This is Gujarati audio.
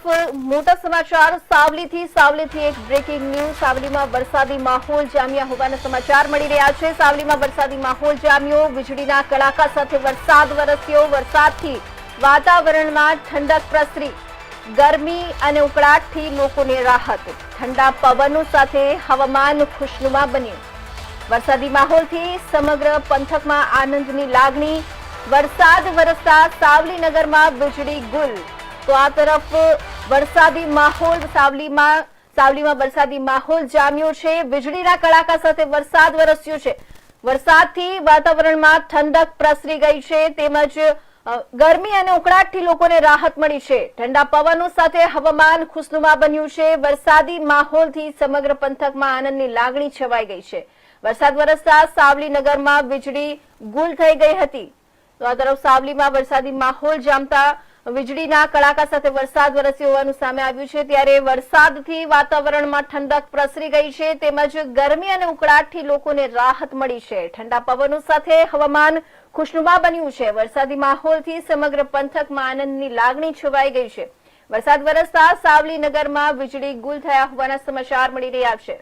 મોટા સમાચાર સાવલીથી એક બ્રેકિંગ ન્યૂઝ। સાવલીમાં વરસાદી માહોલ જામ્યા હોવાના સમાચાર મળી રહ્યા છે। સાવલીમાં વરસાદી માહોલ જામ્યો, વીજળીના કડાકા સાથે વરસાદ વરસ્યો। વરસાદથી વાતાવરણમાં ઠંડક પ્રસરી, ગરમી અને ઉકળાટથી લોકોને રાહત। ઠંડા પવનો સાથે હવામાન ખુશનુમા બન્યું। વરસાદી માહોલથી સમગ્ર પંથકમાં આનંદની લાગણી। વરસાદ વરસતા સાવલી નગરમાં વીજળી ગુલ। તો આ તરફ વરસાદી માહોલ સાવલીમાં વરસાદી માહોલ જામ્યો છે। વીજળીના કડાકા સાથે વરસાદ વરસ્યો છે। વરસાદથી વાતાવરણમાં ઠંડક પ્રસરી ગઈ છે, તેમજ ગરમી અને ઉકળાટથી લોકોને રાહત મળી છે। ઠંડા પવનો સાથે હવામાન ખુશનુમા બન્યું છે। વરસાદી માહોલથી સમગ્ર પંથકમાં આનંદની લાગણી છવાઈ ગઈ છે। વરસાદ વરસતા સાવલી નગરમાં વીજળી ગુલ થઈ ગઈ હતી। તો આ તરફ સાવલીમાં વરસાદી માહોલ જામતા વીજળીના કડાકા સાથે વરસાદ વરસ્યો હોવાનું સામે આવ્યું છે। ત્યારે વરસાદથી વાતાવરણમાં ઠંડક પ્રસરી ગઈ છે, તેમજ ગરમી અને ઉકળાટથી લોકોને રાહત મળી છે। ઠંડા પવનો સાથે હવામાન ખુશનુમા બન્યું છે। વરસાદી માહોલથી સમગ્ર પંથકમાં આનંદની લાગણી છવાઈ ગઈ છે। વરસાદ વરસતા સાવલી નગરમાં વીજળી ગુલ થયા હોવાના સમાચાર મળી રહ્યા છે।